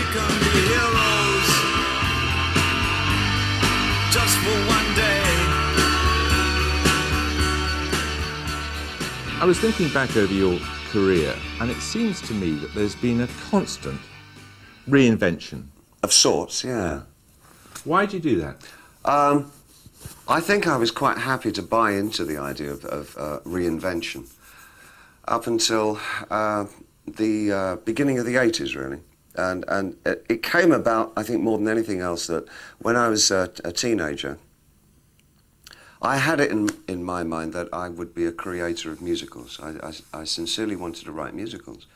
make them be heroes just for one day. I was thinking back over your career, and it seems to me that there's been a constant reinvention. Of sorts, yeah. Why do you do that? I think I was quite happy to buy into the idea of reinvention up until the beginning of the 80s, really. And it came about, I think, more than anything else, that when I was a teenager, I had it in my mind that I would be a creator of musicals. I sincerely wanted to write musicals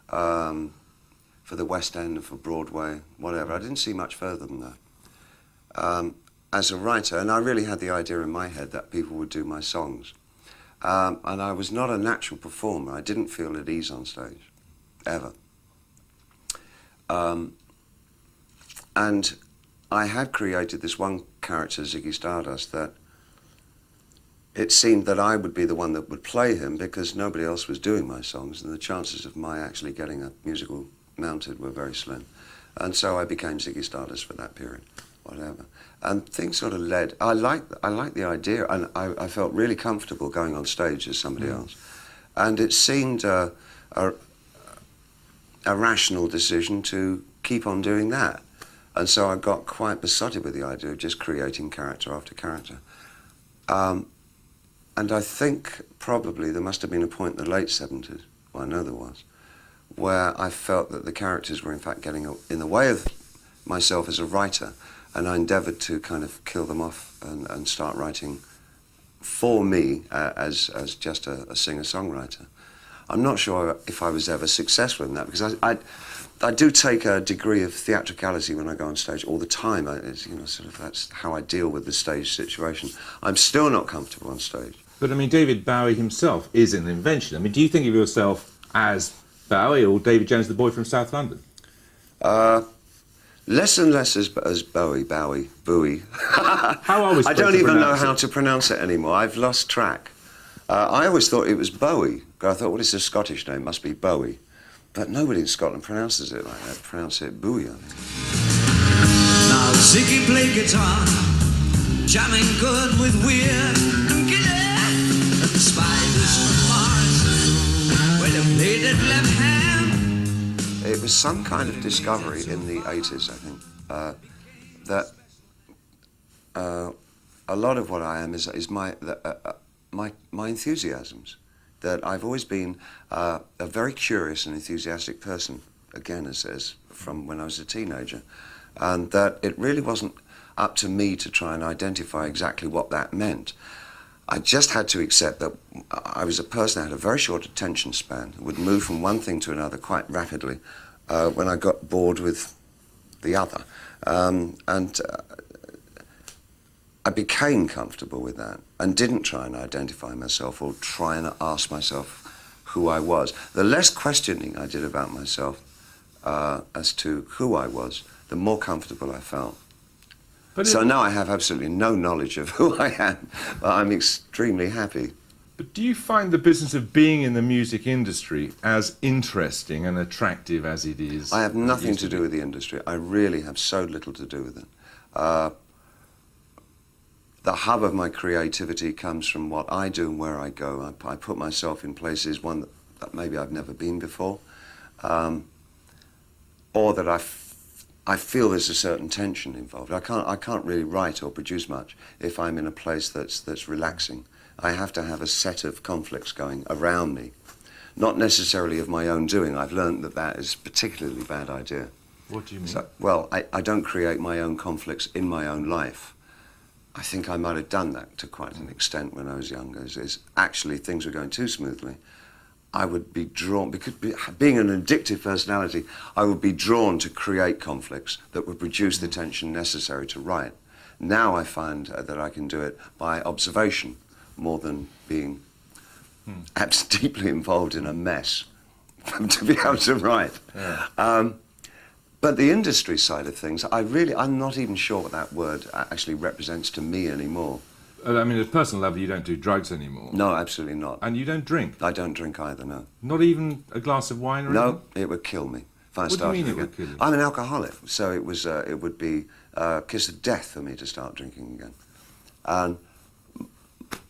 for the West End, for Broadway, whatever. I didn't see much further than that. As a writer, and I really had the idea in my head that people would do my songs. And I was not a natural performer. I didn't feel at ease on stage, ever. And I had created this one character, Ziggy Stardust, that it seemed that I would be the one that would play him because nobody else was doing my songs, and the chances of my actually getting a musical mounted were very slim. And so I became Ziggy Stardust for that period, whatever. And things sort of led. I liked the idea, and I felt really comfortable going on stage as somebody else. And it seemed a rational decision to keep on doing that. And so I got quite besotted with the idea of just creating character after character. And I think probably there must have been a point in the late 70s, well, I know there was, where I felt that the characters were in fact getting in the way of myself as a writer, and I endeavoured to kind of kill them off and start writing for me as just a singer-songwriter. I'm not sure if I was ever successful in that, because I do take a degree of theatricality when I go on stage all the time. That's how I deal with the stage situation. I'm still not comfortable on stage. But I mean, David Bowie himself is an invention. I mean, do you think of yourself as Bowie or David Jones, the boy from South London? Less and less as Bowie. How are we supposed I don't to even know pronounce how it? to pronounce it anymore. I've lost track. I always thought it was Bowie. I thought, well, it's a Scottish name, must be Bowie. But nobody in Scotland pronounces it like that. They pronounce it Bowie, I think. Now Ziggy played guitar, jamming good with Weird and Gilly, and the spiders from Mars, well, he played it left hand. It was some kind of discovery in the 80s, I think, that a lot of what I am is my enthusiasms. That I've always been a very curious and enthusiastic person, again, as from when I was a teenager, and that it really wasn't up to me to try and identify exactly what that meant. I just had to accept that I was a person that had a very short attention span, would move from one thing to another quite rapidly when I got bored with the other. I became comfortable with that and didn't try and identify myself or try and ask myself who I was. The less questioning I did about myself as to who I was, the more comfortable I felt. So now I have absolutely no knowledge of who I am, but I'm extremely happy. But do you find the business of being in the music industry as interesting and attractive as it is? I have nothing to do with the industry. I really have so little to do with it. The hub of my creativity comes from what I do and where I go. I put myself in places, one that maybe I've never been before, or that I feel there's a certain tension involved. I can't really write or produce much if I'm in a place that's relaxing. I have to have a set of conflicts going around me, not necessarily of my own doing. I've learned that is a particularly bad idea. What do you mean? So, well, I don't create my own conflicts in my own life. I think I might have done that to quite an extent when I was younger. Is actually things were going too smoothly, I would be drawn, because being an addictive personality, I would be drawn to create conflicts that would produce the tension necessary to write. Now I find that I can do it by observation more than being deeply involved in a mess to be able to write. Yeah. But the industry side of things, I'm not even sure what that word actually represents to me anymore. I mean, at a personal level, you don't do drugs anymore. No, absolutely not. And you don't drink? I don't drink either, no. Not even a glass of wine or anything? No, it would kill me. if I What do you started mean it again. would kill you? I'm an alcoholic, so it would be a kiss of death for me to start drinking again. And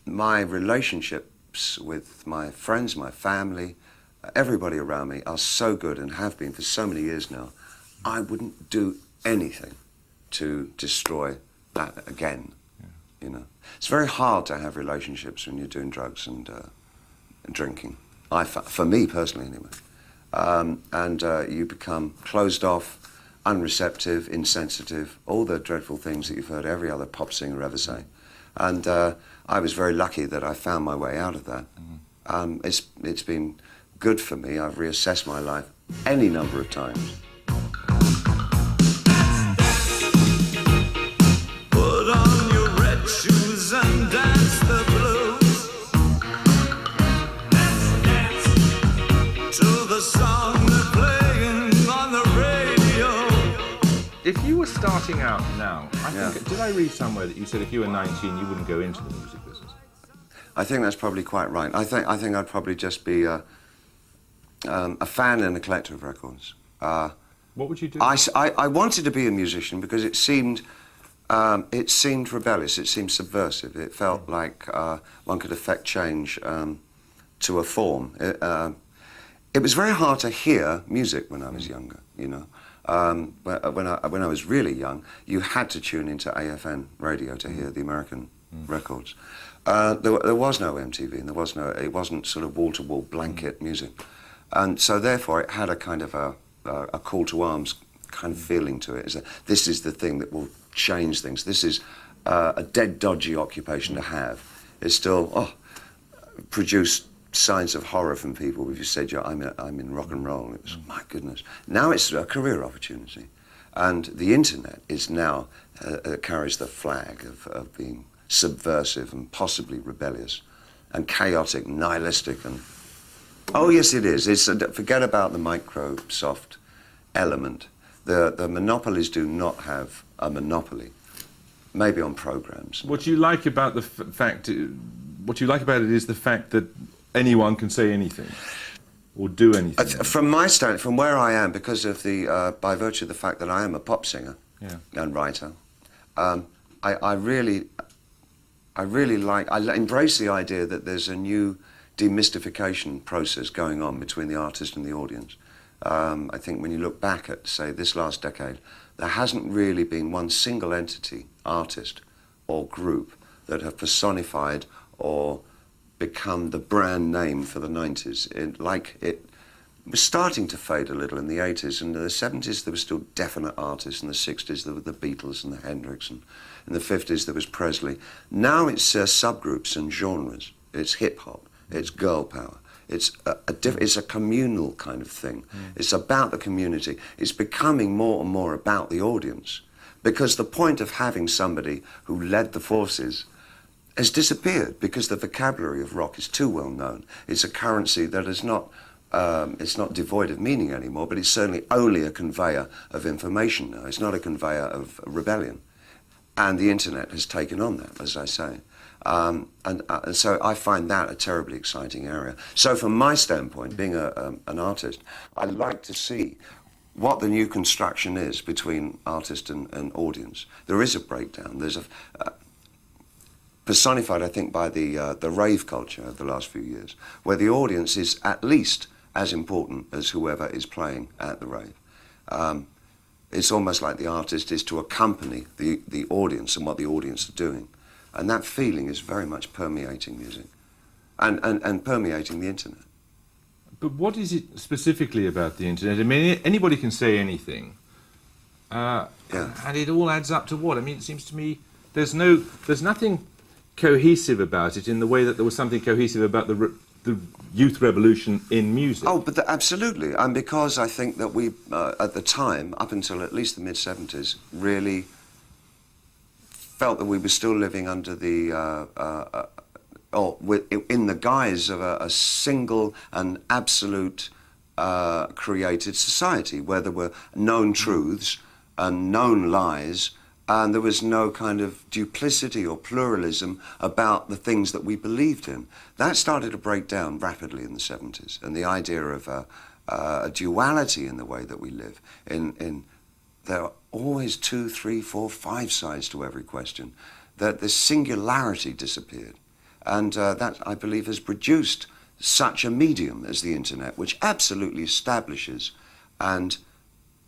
my relationships with my friends, my family, everybody around me are so good and have been for so many years now. I wouldn't do anything to destroy that again. You know, it's very hard to have relationships when you're doing drugs and drinking. For me personally, anyway. You become closed off, unreceptive, insensitive, all the dreadful things that you've heard every other pop singer ever say. And I was very lucky that I found my way out of that. It's been good for me. I've reassessed my life any number of times. Put on your red shoes and dance the blues. Dance to the song they're playing on the radio. If you were starting out now, Yeah. did I read somewhere that you said if you were 19 you wouldn't go into the music business? I think that's probably quite right. I think I'd probably just be a fan and a collector of records. What would you do? I wanted to be a musician because it seemed rebellious, it seemed subversive. It felt like one could affect change to a form. It was very hard to hear music when I was younger, you know. When I was really young, you had to tune into AFN radio to hear the American records. There was no MTV, and it wasn't sort of wall-to-wall blanket music. And so therefore it had a kind of a call to arms kind of feeling to it. Is that this is the thing that will change things. This is a dead, dodgy occupation to have. It's still produced signs of horror from people if you said, yeah, I'm in rock and roll. It was, my goodness. Now it's a career opportunity. And the internet is now, carries the flag of being subversive and possibly rebellious and chaotic, nihilistic and... Oh, yes, it is. Forget about the Microsoft element. The monopolies do not have a monopoly. Maybe on programs. What you like about what you like about it is the fact that anyone can say anything or do anything. From my stand, from where I am, because of by virtue of the fact that I am a pop singer and writer, I really embrace the idea that there's a new demystification process going on between the artist and the audience. I think when you look back at, say, this last decade, there hasn't really been one single entity, artist or group, that have personified or become the brand name for the 90s. It was starting to fade a little in the 80s, and in the 70s there were still definite artists, in the 60s there were the Beatles and the Hendrix, and in the 50s there was Presley. Now it's subgroups and genres. It's hip-hop, it's girl power, it's a communal kind of thing. It's about the community. It's becoming more and more about the audience, because the point of having somebody who led the forces has disappeared because the vocabulary of rock is too well known. It's a currency that is not, it's not devoid of meaning anymore, but it's certainly only a conveyor of information now. It's not a conveyor of rebellion. And the internet has taken on that, as I say. And so I find that a terribly exciting area. So from my standpoint, being an artist, I like to see what the new construction is between artist and audience. There is a breakdown. There's a personified, I think, by the rave culture of the last few years, where the audience is at least as important as whoever is playing at the rave. It's almost like the artist is to accompany the audience and what the audience are doing. And that feeling is very much permeating music and permeating the internet. But what is it specifically about the internet? I mean, anybody can say anything. And it all adds up to what? I mean, it seems to me there's nothing cohesive about it in the way that there was something cohesive about the youth revolution in music. Oh, but absolutely. And because I think that we, at the time, up until at least the mid-70s, really felt that we were still living under the, in the guise of a single and absolute created society, where there were known truths and known lies, and there was no kind of duplicity or pluralism about the things that we believed in. That started to break down rapidly in the 70s, and the idea of a duality in the way that we live. There are always 2, 3, 4, 5 sides to every question. That the singularity disappeared. And that, I believe, has produced such a medium as the internet, which absolutely establishes and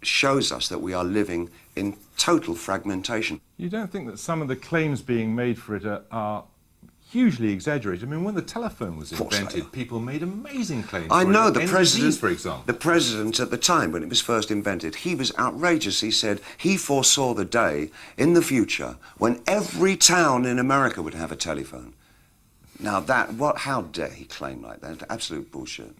shows us that we are living in total fragmentation. You don't think that some of the claims being made for it are hugely exaggerated? I mean, when the telephone was invented, people made amazing claims. I know the president, for example. The president at the time, when it was first invented, he was outrageous. He said he foresaw the day in the future when every town in America would have a telephone. Now how dare he claim like that? Absolute bullshit.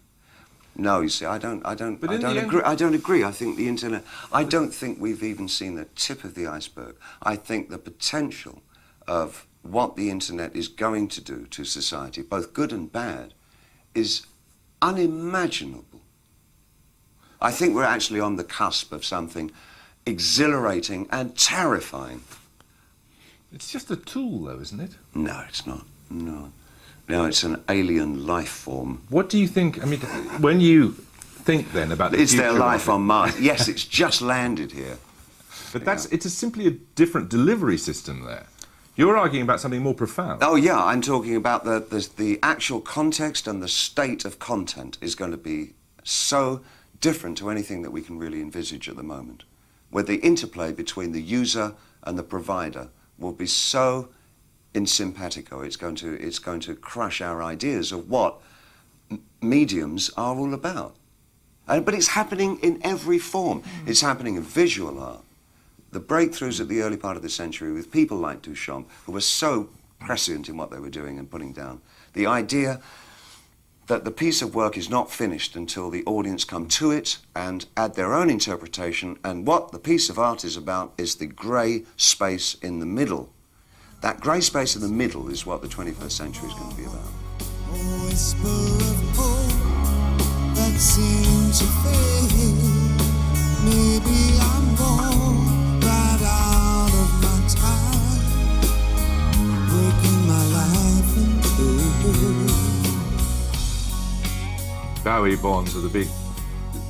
No, you see, I don't agree. I think the internet, I don't think we've even seen the tip of the iceberg. I think the potential of what the internet is going to do to society, both good and bad, is unimaginable. I think we're actually on the cusp of something exhilarating and terrifying. It's just a tool, though, isn't it? No, it's not. No. No, it's an alien life form. What do you think, I mean, when you think then about the Is future there life of it, on Mars? Yes, it's just landed here. but it's simply a different delivery system there. You're arguing about something more profound. Oh yeah, I'm talking about the actual context, and the state of content is going to be so different to anything that we can really envisage at the moment, where the interplay between the user and the provider will be so in simpatico. It's going to crush our ideas of what mediums are all about. But it's happening in every form. It's happening in visual art. The breakthroughs at the early part of the century with people like Duchamp, who were so prescient in what they were doing and putting down. The idea that the piece of work is not finished until the audience come to it and add their own interpretation, and what the piece of art is about is the grey space in the middle. That grey space in the middle is what the 21st century is going to be about. A whisper of hope that seems to fade. Maybe I'm born right out of my time, breaking my life in two. Bowie bonds are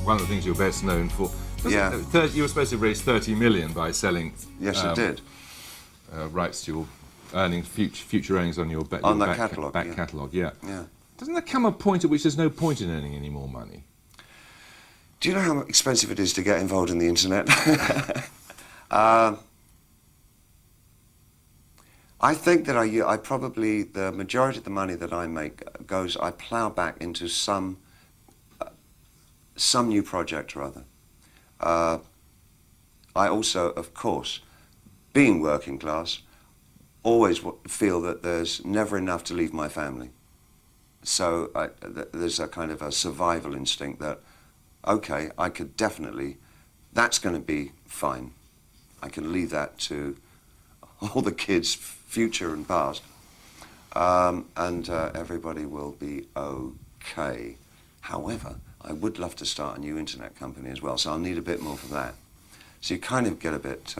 one of the things you're best known for. Yeah. You were supposed to raise 30 million by selling. Yes, it did. Rights to your future earnings on your back catalogue. Catalogue. Yeah. Yeah. Doesn't there come a point at which there's no point in earning any more money? Do you know how expensive it is to get involved in the internet? I think that I probably, the majority of the money that I make I plough back into some new project or other. I also, of course, being working class, always feel that there's never enough to leave my family. So there's a kind of a survival instinct that, okay, I could definitely, that's going to be fine. I can leave that to all the kids, future and past, and everybody will be okay. However, I would love to start a new internet company as well, so I'll need a bit more for that. So you kind of get a bit,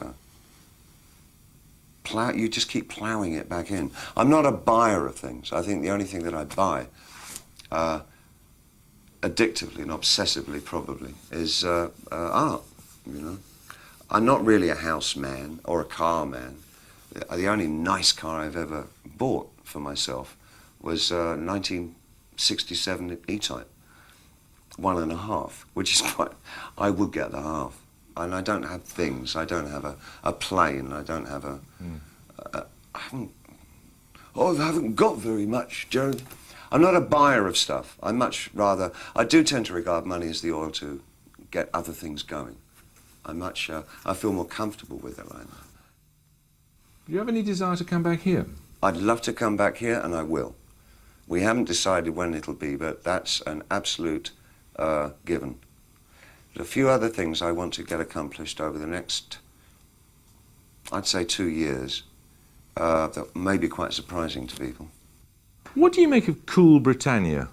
you just keep ploughing it back in. I'm not a buyer of things. I think the only thing that I buy, addictively and obsessively probably, is art, you know. I'm not really a house man or a car man. The only nice car I've ever bought for myself was a 1967 E-Type, 1.5, which is quite, I would get the half. And I don't have things. I don't have a plane. I don't have I haven't got very much, Joe. I'm not a buyer of stuff. I do tend to regard money as the oil to get other things going. I feel more comfortable with it right now. Do you have any desire to come back here? I'd love to come back here, and I will. We haven't decided when it'll be, but that's an absolute given. There's a few other things I want to get accomplished over the next, I'd say 2 years, that may be quite surprising to people. What do you make of Cool Britannia?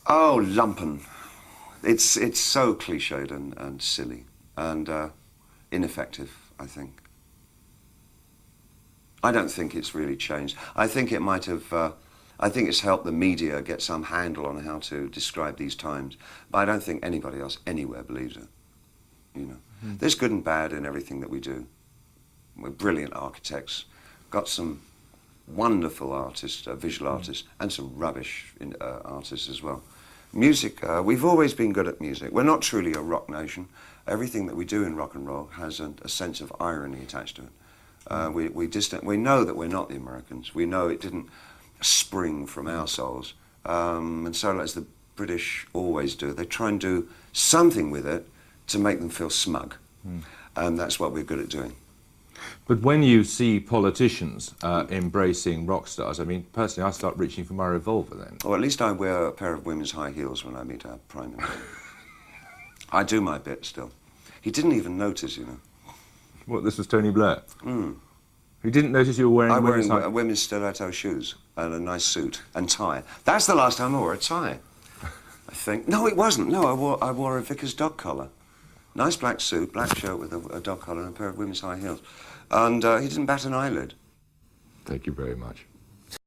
Oh, lumpen. It's so cliched and silly and ineffective, I think. I don't think it's really changed. I think it might have I think it's helped the media get some handle on how to describe these times. But I don't think anybody else anywhere believes it. You know, there's good and bad in everything that we do. We're brilliant architects, got some wonderful artists, visual artists, and some rubbish artists as well. Music, we've always been good at music. We're not truly a rock nation. Everything that we do in rock and roll has a sense of irony attached to it. We know that we're not the Americans. We know it didn't spring from our souls. And so, as the British always do, they try and do something with it to make them feel smug. And that's what we're good at doing. But when you see politicians embracing rock stars, I mean, personally, I start reaching for my revolver then. Or at least I wear a pair of women's high heels when I meet our Prime Minister. I do my bit still. He didn't even notice, you know. What, this was Tony Blair? He didn't notice you were wearing women's stiletto shoes and a nice suit and tie. That's the last time I wore a tie, I think. No, it wasn't. No, I wore a Vickers dog collar. Nice black suit, black shirt with a dog collar and a pair of women's high heels. And he didn't bat an eyelid. Thank you very much.